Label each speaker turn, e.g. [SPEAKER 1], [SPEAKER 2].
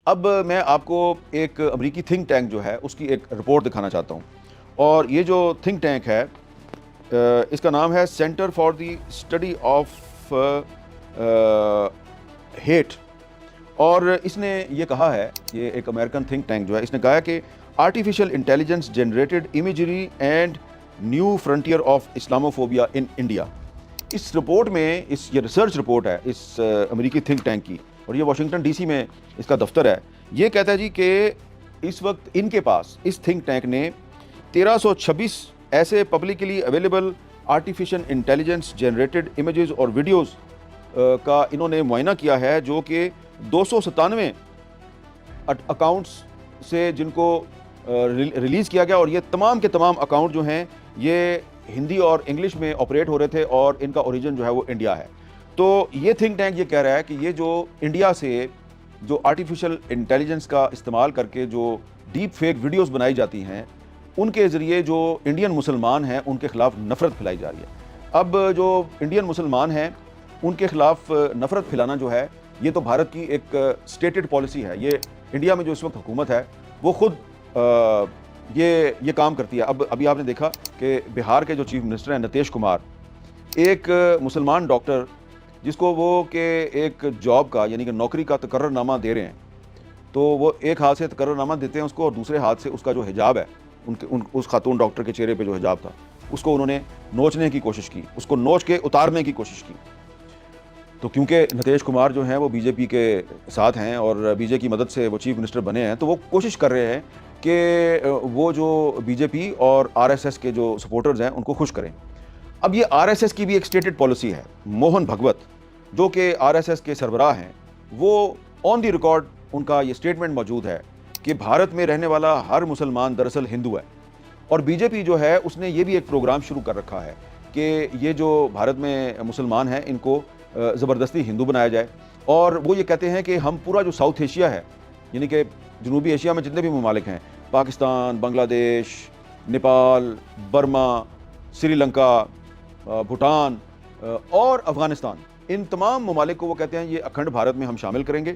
[SPEAKER 1] अब मैं आपको एक अमेरिकी थिंक टैंक जो है उसकी एक रिपोर्ट दिखाना चाहता हूँ। और ये जो थिंक टैंक है इसका नाम है centre for the study of hate. और इसने ये कहा है, ये एक अमेरिकन थिंक टैंक जो है, इसने कहा है कि artificial intelligence generated imagery and new frontier of Islamophobia in India. इस रिपोर्ट में ये रिसर्च रिपोर्ट है इस अमेरिकी थिंक टैंक की, और ये वाशिंगटन डीसी में इसका दफ्तर है। ये कहता है जी कि इस वक्त इनके पास, इस थिंक टैंक ने 1326 ऐसे publicly available artificial intelligence generated images और वीडियोस का इन्होंने मुआयना किया है, जो कि 297 अकाउंट्स से जिनको रिलीज़ किया गया। और ये तमाम के तमाम अकाउंट जो हैं ये हिंदी और इंग्लिश में ऑपरेट हो रहे थे और इनका ओरिजिन जो है वो इंडिया है। तो ये थिंक टैंक ये कह रहा है कि ये जो इंडिया से जो आर्टिफिशियल इंटेलिजेंस का इस्तेमाल करके जो डीप फेक वीडियोस बनाई जाती हैं, उनके ज़रिए जो इंडियन मुसलमान हैं उनके ख़िलाफ़ नफ़रत फैलाई जा रही है। अब जो इंडियन मुसलमान हैं उनके ख़िलाफ़ नफ़रत फैलाना जो है, ये तो भारत की एक स्टेटेड पॉलिसी है। ये इंडिया में जो इस वक्त हुकूमत है वो ख़ुद ये काम करती है। अब अभी आपने देखा कि बिहार के जो चीफ मिनिस्टर हैं नीतीश कुमार, एक मुसलमान डॉक्टर जिसको वो के एक जॉब का यानी कि नौकरी का तकर्ररनामा दे रहे हैं, तो वो एक हाथ से तकर्ररनामा देते हैं उसको और दूसरे हाथ से उसका जो हिजाब है, उस खातून डॉक्टर के चेहरे पे जो हिजाब था उसको उन्होंने नोचने की कोशिश की, उसको नोच के उतारने की कोशिश की। तो क्योंकि नीतीश कुमार जो हैं वो बीजेपी के साथ हैं और बीजेपी की मदद से वो चीफ मिनिस्टर बने हैं, तो वो कोशिश कर रहे हैं कि वो जो बीजेपी और आरएसएस के जो सपोर्टर्स हैं उनको खुश करें। अब ये आरएसएस की भी एक स्टेटेड पॉलिसी है। मोहन भगवत जो कि आरएसएस के सरबराह हैं, वो ऑन दी रिकॉर्ड उनका ये स्टेटमेंट मौजूद है कि भारत में रहने वाला हर मुसलमान दरअसल हिंदू है। और बीजेपी जो है उसने ये भी एक प्रोग्राम शुरू कर रखा है कि ये जो भारत में मुसलमान हैं इनको ज़बरदस्ती हिंदू बनाया जाए। और वो ये कहते हैं कि हम पूरा जो साउथ एशिया है, यानी कि जनूबी एशिया में जितने भी ममालिक हैं, पाकिस्तान, बांग्लादेश, नेपाल, बर्मा, श्रीलंका, भूटान और अफ़गानिस्तान, इन तमाम ममालिक को वो कहते हैं ये अखंड भारत में हम शामिल करेंगे।